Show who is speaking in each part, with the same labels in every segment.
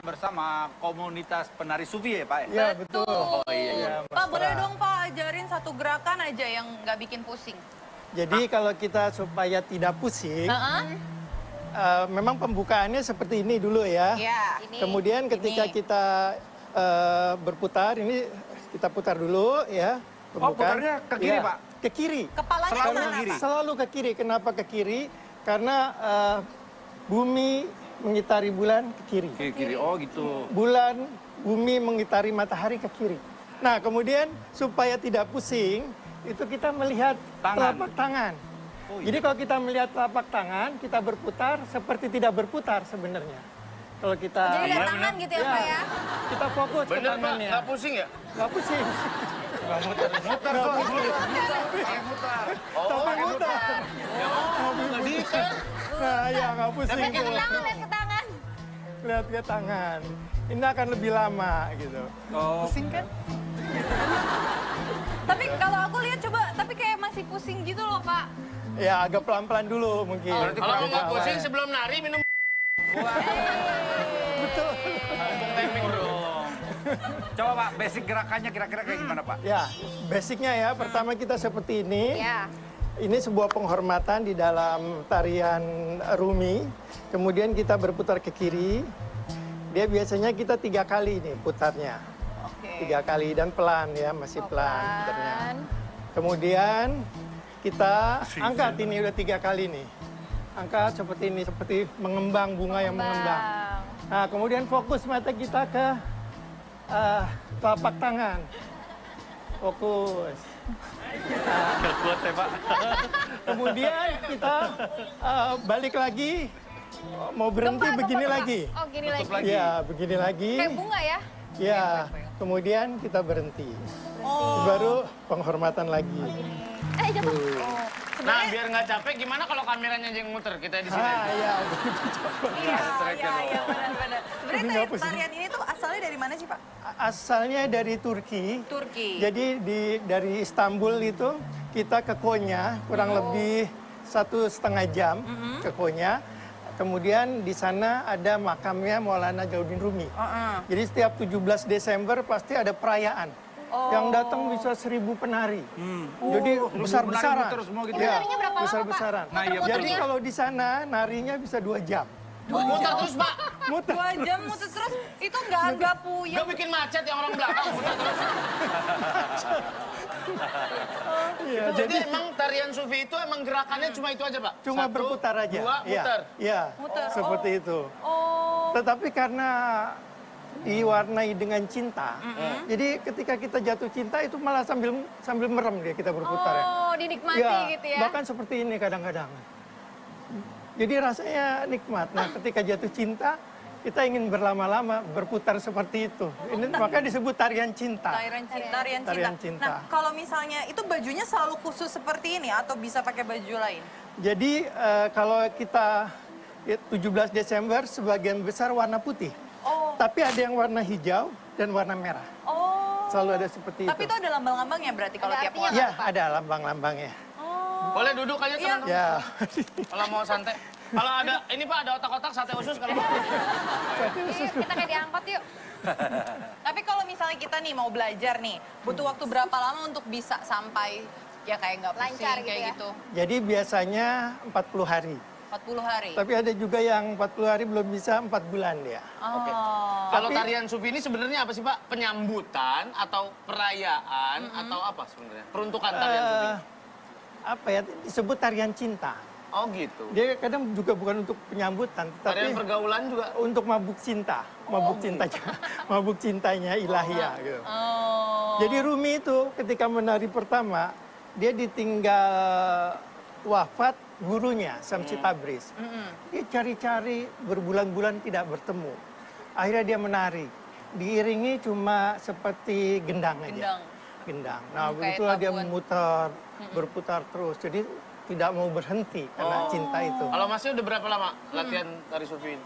Speaker 1: bersama komunitas penari sufi ya Pak?
Speaker 2: Ya, betul.
Speaker 1: Oh iya.
Speaker 2: Ya,
Speaker 3: Pak, boleh dong Pak ajarin satu gerakan aja yang nggak bikin pusing.
Speaker 2: Jadi kalau kita supaya tidak pusing, memang pembukaannya seperti ini dulu ya.
Speaker 3: Ya.
Speaker 2: Kemudian ketika kita berputar, ini kita putar dulu ya.
Speaker 1: Oh, putarnya ke kiri,
Speaker 2: Ya,
Speaker 1: Pak?
Speaker 2: Ke kiri.
Speaker 3: Kepalanya
Speaker 1: Selalu
Speaker 3: kemana,
Speaker 1: ke kiri?
Speaker 3: Pak?
Speaker 2: Selalu ke kiri. Kenapa ke kiri? Karena bumi mengitari bulan ke kiri.
Speaker 1: Ke kiri, oh gitu.
Speaker 2: Bumi mengitari matahari ke kiri. Nah, kemudian supaya tidak pusing, itu kita melihat telapak tangan.
Speaker 1: Oh, iya.
Speaker 2: Jadi kalau kita melihat telapak tangan, kita berputar seperti tidak berputar sebenarnya. Kalau kita
Speaker 3: Jadi lihat tangan gitu ya, Pak ya?
Speaker 2: kita fokus ke
Speaker 4: Bener Pak,
Speaker 2: tangannya.
Speaker 4: nggak pusing ya?
Speaker 2: Nggak pusing.
Speaker 1: Muter,
Speaker 2: Nggak pusing. Tapi muter.
Speaker 4: Tadi kan
Speaker 2: Nah, ya nggak pusing.
Speaker 3: Lihat ke
Speaker 2: tuh.
Speaker 3: tangan, lihat ke tangan.
Speaker 2: Lihat ke tangan. Ini akan lebih lama gitu.
Speaker 1: Oh.
Speaker 2: Pusing kan?
Speaker 3: Tapi kalau aku lihat coba, tapi kayak masih pusing gitu loh, Pak.
Speaker 2: Ya agak pelan-pelan dulu mungkin.
Speaker 1: Berarti
Speaker 4: kalau
Speaker 1: kurang
Speaker 4: nggak
Speaker 1: awal
Speaker 4: pusing
Speaker 1: ya.
Speaker 4: sebelum nari minum
Speaker 2: Betul.
Speaker 4: temping dong.
Speaker 1: Coba Pak, basic gerakannya kira-kira kayak gimana Pak?
Speaker 2: Ya, basicnya ya. Pertama kita seperti ini.
Speaker 3: Ya.
Speaker 2: Ini sebuah penghormatan di dalam tarian Rumi. Kemudian kita berputar ke kiri. Dia biasanya kita 3 kali ini putarnya.
Speaker 3: Oke.
Speaker 2: 3 kali dan pelan ya, masih pelan putarnya. Kemudian kita angkat ini udah 3 kali nih. Angkat seperti ini, seperti mengembang bunga yang mengembang. Nah, kemudian fokus mata kita ke telapak tangan. Fokus.
Speaker 1: Gak kuat ya Pak.
Speaker 2: Kemudian kita balik lagi, mau berhenti begini lagi.
Speaker 3: Oh, gini lagi.
Speaker 1: lagi.
Speaker 2: Ya, begini lagi.
Speaker 3: Kayak bunga ya?
Speaker 2: Ya, kemudian kita berhenti.
Speaker 3: Oh.
Speaker 2: Baru penghormatan lagi.
Speaker 3: Jatuh.
Speaker 4: Nah, biar nggak capek, gimana kalau kameranya aja yang muter? Kita di sini.
Speaker 2: Ah, ya.
Speaker 3: Iya, benar-benar.
Speaker 2: Ini nggak pusing.
Speaker 3: Tarian ini tuh asalnya dari mana sih, Pak?
Speaker 2: Asalnya dari Turki.
Speaker 3: Turki.
Speaker 2: Jadi dari Istanbul itu kita ke Konya kurang lebih 1,5 jam ke Konya. Kemudian di sana ada makamnya Maulana Jalaluddin Rumi. Jadi setiap 17 Desember pasti ada perayaan. Yang datang bisa 1.000 penari. Jadi besar-besaran.
Speaker 1: muter semua gitu
Speaker 3: Itu
Speaker 2: Ya,
Speaker 3: narinya berapa lama,
Speaker 2: besar-besaran.
Speaker 1: Nah, iya,
Speaker 2: Jadi
Speaker 3: muternya?
Speaker 2: kalau di sana narinya bisa 2 jam.
Speaker 4: Muter terus, Pak.
Speaker 2: Muter.
Speaker 3: 2 jam muter terus, itu nggak agak puyeng.
Speaker 4: Nggak bikin macet yang orang belakang. Muter terus.
Speaker 2: Iya,
Speaker 4: Jadi emang tarian sufi itu emang gerakannya cuma itu aja, Pak?
Speaker 2: cuma
Speaker 4: 1,
Speaker 2: berputar aja.
Speaker 4: 2, muter.
Speaker 2: Iya,
Speaker 3: Muter.
Speaker 2: seperti itu.
Speaker 3: Oh.
Speaker 2: Tetapi karena diwarnai dengan cinta, jadi ketika kita jatuh cinta itu malah sambil merem dia kita berputar ya.
Speaker 3: Oh, dinikmati gitu ya.
Speaker 2: Bahkan seperti ini kadang-kadang. Jadi rasanya nikmat. Nah, ketika jatuh cinta, kita ingin berlama-lama berputar seperti itu. Ini makanya disebut tarian cinta.
Speaker 3: Tarian cinta.
Speaker 2: Tarian cinta.
Speaker 3: Nah, kalau misalnya itu bajunya selalu khusus seperti ini atau bisa pakai baju lain?
Speaker 2: Jadi kalau kita 17 Desember sebagian besar warna putih.
Speaker 3: Oh.
Speaker 2: Tapi ada yang warna hijau dan warna merah.
Speaker 3: Oh.
Speaker 2: Selalu ada seperti
Speaker 3: Tapi
Speaker 2: itu.
Speaker 3: itu ada lambang-lambangnya berarti kalau tiap warna.
Speaker 2: Ya, ada lambang-lambangnya.
Speaker 3: Oh.
Speaker 4: Boleh duduk aja,
Speaker 3: Iya.
Speaker 4: teman-teman.
Speaker 2: Ya.
Speaker 4: Kalau mau santai. Kalau ada, ini Pak, ada otak-otak sate usus kalau mau.
Speaker 3: Kita kayak diangkot yuk. Tapi kalau misalnya kita nih mau belajar nih, butuh waktu berapa lama untuk bisa sampai ya kayak nggak pusing
Speaker 5: Lancar gitu
Speaker 3: kayak
Speaker 5: ya?
Speaker 3: gitu?
Speaker 2: Jadi biasanya 40 hari.
Speaker 3: 40 hari.
Speaker 2: Tapi ada juga yang 40 hari belum bisa 4 bulan dia.
Speaker 3: Oh.
Speaker 4: Oke. Kalau
Speaker 2: Tapi-
Speaker 4: tarian sufi ini sebenarnya apa sih, Pak? Penyambutan atau perayaan atau apa sebenarnya? Peruntukan tarian sufi.
Speaker 2: Apa ya, disebut tarian cinta.
Speaker 4: Oh gitu.
Speaker 2: Dia kadang juga bukan untuk penyambutan,
Speaker 4: Tarian
Speaker 2: tapi
Speaker 4: pergaulan juga.
Speaker 2: untuk mabuk cinta. Mabuk cintanya, mabuk cintanya ilahiyah gitu.
Speaker 3: Oh.
Speaker 2: Jadi Rumi itu ketika menari pertama, dia ditinggal wafat gurunya, Samsi Tabriz. Dia cari-cari berbulan-bulan tidak bertemu. Akhirnya dia menari. Diiringi cuma seperti gendang aja. Gendang. Nah,
Speaker 3: Kayak
Speaker 2: begitulah dia
Speaker 3: tabuan.
Speaker 2: memutar, berputar terus. Jadi tidak mau berhenti karena cinta itu.
Speaker 4: Kalau Masnya udah berapa lama latihan tari sufi ini?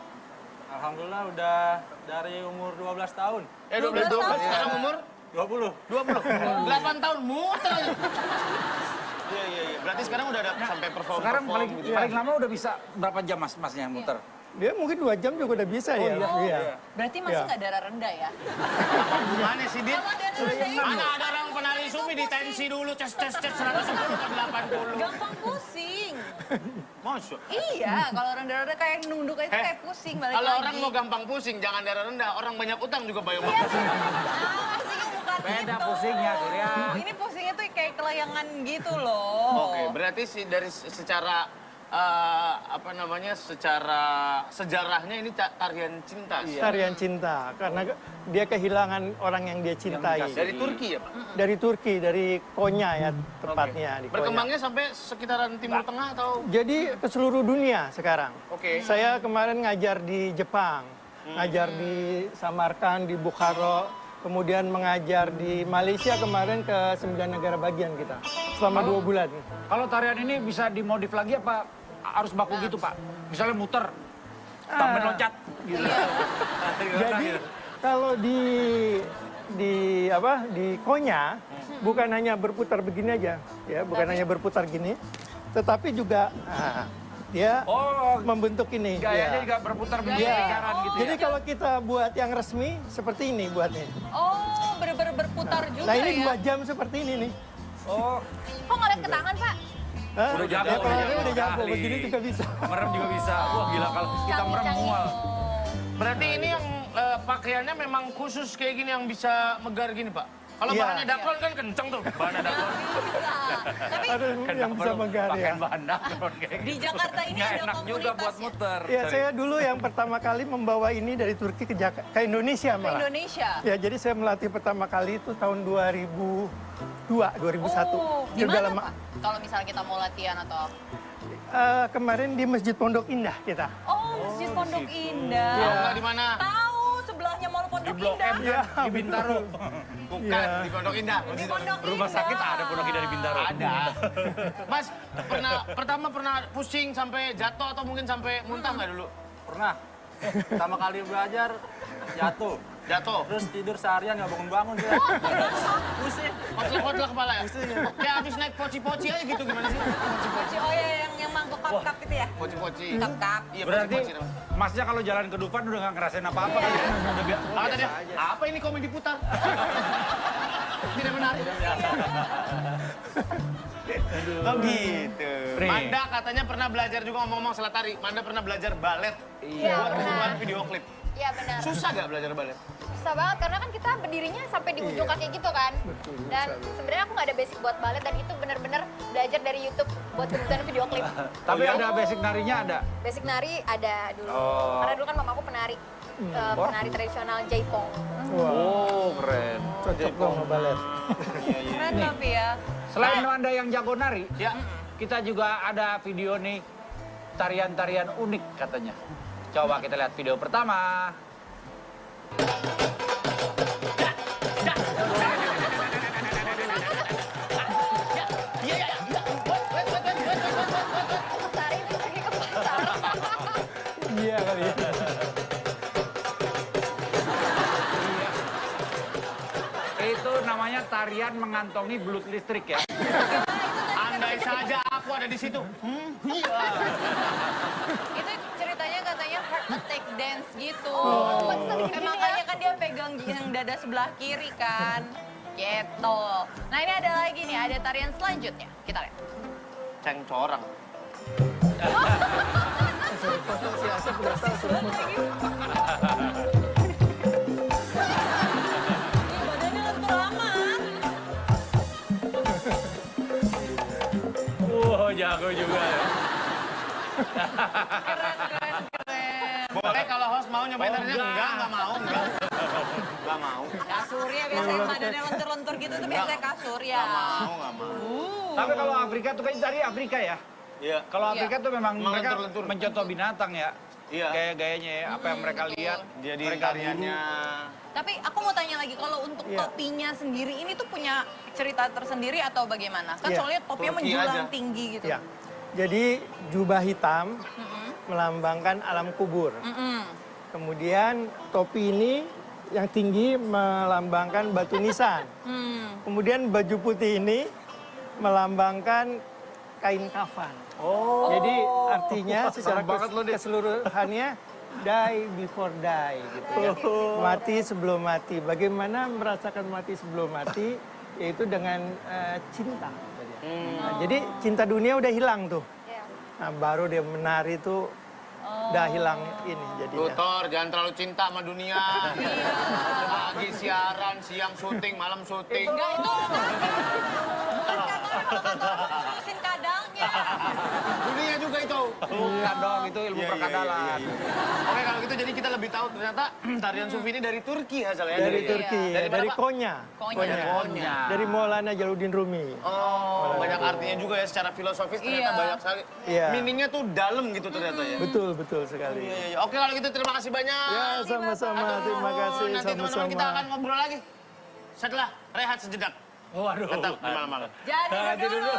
Speaker 6: Alhamdulillah udah dari umur 12 tahun.
Speaker 4: 12 tahun. Sekarang umur
Speaker 6: 20.
Speaker 4: 20. 8 tahun muter aja. Iya. Berarti sekarang udah ada sampai perform
Speaker 1: Sekarang paling
Speaker 4: gitu.
Speaker 1: paling lama udah bisa berapa jam masnya muter?
Speaker 2: Dia mungkin 2 jam juga udah bisa ya.
Speaker 3: Oh,
Speaker 2: Iya.
Speaker 3: berarti masih
Speaker 2: Iya.
Speaker 3: nggak darah rendah ya?
Speaker 4: Gimana sih, Dit?
Speaker 3: Kalau darah rendah itu
Speaker 4: Mana ada orang penari sufi di tensi dulu, ces 110 ke 80.
Speaker 3: gampang pusing.
Speaker 4: Masuk.
Speaker 3: Iya, kalau orang darah rendah kayak nunduk aja kayak pusing balik
Speaker 4: Kalau
Speaker 3: lagi.
Speaker 4: orang mau gampang pusing, jangan darah rendah. Orang banyak utang juga banyak
Speaker 3: Iya,
Speaker 4: pusing.
Speaker 3: aslinya bukan
Speaker 1: Beda
Speaker 3: gitu.
Speaker 1: pusingnya, Surya.
Speaker 3: Ini pusingnya tuh kayak kelayangan gitu loh.
Speaker 4: Oke, berarti dari secara apa namanya, secara sejarahnya ini tarian cinta.
Speaker 2: Tarian cinta, karena dia kehilangan orang yang dia cintai.
Speaker 4: Dari Turki ya, Pak?
Speaker 2: Dari Turki, dari Konya ya tepatnya. Di Konya.
Speaker 4: Berkembangnya sampai sekitaran Timur Tengah atau?
Speaker 2: Jadi ke seluruh dunia sekarang.
Speaker 4: Oke.
Speaker 2: Saya kemarin ngajar di Jepang, ngajar di Samarkand, di Bukhara, kemudian mengajar di Malaysia kemarin ke 9 negara bagian kita selama 2 bulan.
Speaker 1: Kalau tarian ini bisa dimodif lagi apa harus baku gitu, Pak? Misalnya muter, tambah loncat. Gitu.
Speaker 2: Jadi kalau di Konya bukan hanya berputar begini aja, ya, bukan hanya berputar gini, tetapi juga dia
Speaker 1: Oh,
Speaker 2: membentuk ini.
Speaker 1: gayanya
Speaker 2: ya.
Speaker 1: juga berputar begini,
Speaker 2: Ya.
Speaker 1: lingkaran gitu ya.
Speaker 2: Jadi kalau kita buat yang resmi seperti ini buatnya.
Speaker 3: Oh, bener-bener berputar juga
Speaker 2: Nah ini
Speaker 3: ya.
Speaker 2: 2 jam seperti ini nih.
Speaker 1: Oh,
Speaker 5: Kok ngeliat ke tangan, Pak?
Speaker 2: Hah?
Speaker 1: Udah jago,
Speaker 2: Ya, kalau
Speaker 1: udah
Speaker 2: ini udah
Speaker 1: jago,
Speaker 2: jago,
Speaker 1: ahli.
Speaker 2: begini juga bisa.
Speaker 1: merem juga bisa. Wah, gila kalau kita merem mual.
Speaker 4: Berarti ini yang pakaiannya memang khusus kayak gini yang bisa megar gini, Pak? Kalau
Speaker 2: Iya.
Speaker 4: bahannya dakron kan kenceng tuh, bahannya dakron.
Speaker 3: Bisa. Tapi
Speaker 2: Aduh, yang bisa menggar ya.
Speaker 1: Pakai bahan dakron kayak
Speaker 3: di
Speaker 1: gitu.
Speaker 3: Jakarta ini
Speaker 1: Nggak
Speaker 3: ada
Speaker 1: enak juga buat
Speaker 3: komunitasnya.
Speaker 1: muter.
Speaker 2: Ya, saya dulu yang pertama kali membawa ini dari Turki ke Indonesia
Speaker 3: Ke
Speaker 2: malah.
Speaker 3: Indonesia.
Speaker 2: Ya, jadi saya melatih pertama kali itu tahun 2002, 2001.
Speaker 3: Oh, di
Speaker 2: Juga
Speaker 3: mana,
Speaker 2: lama.
Speaker 3: Pak? Kalau misalnya kita mau latihan atau...
Speaker 2: Kemarin di Masjid Pondok Indah kita.
Speaker 3: Oh, Masjid Pondok Indah.
Speaker 4: Tahu nggak di mana?
Speaker 3: Tahu, sebelahnya Mall
Speaker 1: Di
Speaker 3: Pondok
Speaker 1: Blok
Speaker 3: Indah.
Speaker 1: M kan, di Bintaro.
Speaker 4: Bukan,
Speaker 2: Iya.
Speaker 4: di Pondok Indah.
Speaker 3: Di Pondok
Speaker 1: Rumah
Speaker 3: Indah.
Speaker 1: sakit ada Pondok Indah di Bintaro.
Speaker 4: Ada. Mas, pernah pusing sampai jatuh atau mungkin sampai muntah nggak dulu?
Speaker 6: Pernah. Pertama kali belajar, jatuh.
Speaker 4: Jatuh.
Speaker 6: Terus tidur seharian nggak bangun-bangun. Saya. Pusing.
Speaker 4: Kotlek kepala ya? Kayak habis naik poci-poci aja gitu, gimana sih? Poci-poci.
Speaker 3: Oh ya, yang mangkuk kap-kap itu ya?
Speaker 4: Poci-poci.
Speaker 3: Kap-kap.
Speaker 4: Iya,
Speaker 1: Berarti
Speaker 4: poci-poci. namanya.
Speaker 1: masnya kalau jalan ke Dufan udah nggak ngerasain apa-apa kali ya? Udah
Speaker 4: Apa tadi? Apa ini komedi putar? Tidak menarik. Oh gitu.
Speaker 1: Nih.
Speaker 4: Manda katanya pernah belajar juga ngomong-ngomong salah tari. Manda pernah belajar balet.
Speaker 5: Iya,
Speaker 4: Buat
Speaker 5: benar.
Speaker 4: kebutuhan video klip.
Speaker 5: Iya, benar.
Speaker 4: Susah gak belajar balet?
Speaker 5: Susah banget karena kan kita berdirinya sampai di ujung kaki gitu kan. Dan sebenarnya aku nggak ada basic buat balet dan itu benar-benar belajar dari YouTube buat kebutuhan video klip.
Speaker 1: Tapi ada basic narinya ada.
Speaker 5: Basic nari ada dulu.
Speaker 1: Oh.
Speaker 5: Karena dulu kan mamaku penari. Penari tradisional Jaipong.
Speaker 2: Wah,
Speaker 1: Oh, keren.
Speaker 2: cocok dong sama balet.
Speaker 3: Keren tapi ya.
Speaker 1: Selain Anda yang jago nari,
Speaker 4: Ya.
Speaker 1: kita juga ada video nih tarian-tarian unik katanya. Coba kita lihat video pertama.
Speaker 5: Sehari ini pergi ke pasar.
Speaker 2: Iya kali ya.
Speaker 1: Itu namanya tarian mengantongi belut listrik ya.
Speaker 4: Andai saja aku ada di situ.
Speaker 3: Itu ceritanya katanya heart attack dance gitu.
Speaker 5: pantesan
Speaker 3: Eh,
Speaker 5: gini ya.
Speaker 3: makanya kan dia pegang yang dada sebelah kiri kan. Gitu. Nah ini ada lagi nih, ada tarian selanjutnya. Kita lihat.
Speaker 4: Ceng corang.
Speaker 3: Badannya lentur amat.
Speaker 1: Wah, jago juga ya.
Speaker 3: Keren, keren, keren.
Speaker 4: Boleh kalau host mau nyobain tarinya?
Speaker 1: enggak.
Speaker 4: Enggak mau. Enggak mau.
Speaker 3: Kak Surya biasanya badannya lentur-lentur gitu tuh biasanya Kak Surya.
Speaker 4: Enggak mau.
Speaker 1: Tapi kalau Afrika tuh kan tari Afrika ya.
Speaker 4: Iya.
Speaker 1: Kalau
Speaker 3: Iya.
Speaker 1: Afrika tuh memang
Speaker 4: Memang
Speaker 1: mereka
Speaker 4: lentur-lentur.
Speaker 1: mencontoh binatang ya.
Speaker 4: Iya.
Speaker 1: Gaya-gayanya ya, apa yang mereka lihat.
Speaker 4: Jadi
Speaker 1: mereka
Speaker 4: tariannya
Speaker 3: Tapi aku mau tanya lagi, kalau untuk
Speaker 2: Iya.
Speaker 3: topinya sendiri ini tuh punya cerita tersendiri atau bagaimana? Kan
Speaker 2: Iya.
Speaker 3: soalnya topinya
Speaker 4: Turki
Speaker 3: menjulang
Speaker 4: aja.
Speaker 3: tinggi gitu.
Speaker 2: Ya. Jadi jubah hitam melambangkan alam kubur.
Speaker 3: Mm-mm.
Speaker 2: Kemudian topi ini yang tinggi melambangkan batu nisan.
Speaker 3: Hmm.
Speaker 2: Kemudian baju putih ini melambangkan kain kafan. Jadi artinya secara keseluruhannya die before die gitu ya. Mati sebelum mati. Bagaimana merasakan mati sebelum mati? Yaitu dengan cinta. Nah, jadi cinta dunia udah hilang tuh.
Speaker 5: Iya.
Speaker 2: Nah, baru dia menari tuh udah hilang ini jadinya.
Speaker 4: Tutor, jangan terlalu cinta sama dunia. Pagi siaran, siang syuting, malam syuting.
Speaker 3: Enggak, itu mesin kadangnya.
Speaker 4: Dunia juga itu.
Speaker 1: Bukan dong, itu ilmu
Speaker 4: Iya,
Speaker 1: perkadalan.
Speaker 4: Oke, kalau gitu jadi kita lebih tahu ternyata tarian sufi ini dari Turki asalnya.
Speaker 2: Dari Turki,
Speaker 4: Dari mana,
Speaker 2: dari
Speaker 4: Pak?
Speaker 2: Konya.
Speaker 1: Konya.
Speaker 2: Dari Maulana Jalaluddin Rumi.
Speaker 4: Oh, banyak artinya juga ya secara filosofis ternyata
Speaker 3: Iya.
Speaker 4: banyak sekali.
Speaker 2: Iya.
Speaker 4: Meaningnya tuh dalam gitu ternyata ya.
Speaker 2: Betul, betul sekali.
Speaker 4: Iya, iya. Oke, kalau gitu terima kasih banyak.
Speaker 2: Ya, sama-sama. Terima kasih,
Speaker 4: Nanti teman-teman kita akan
Speaker 2: sama-sama.
Speaker 4: ngobrol lagi setelah rehat sejenak.
Speaker 1: Waduh.
Speaker 4: Tetap di malam-malam.
Speaker 3: Jadi dulu.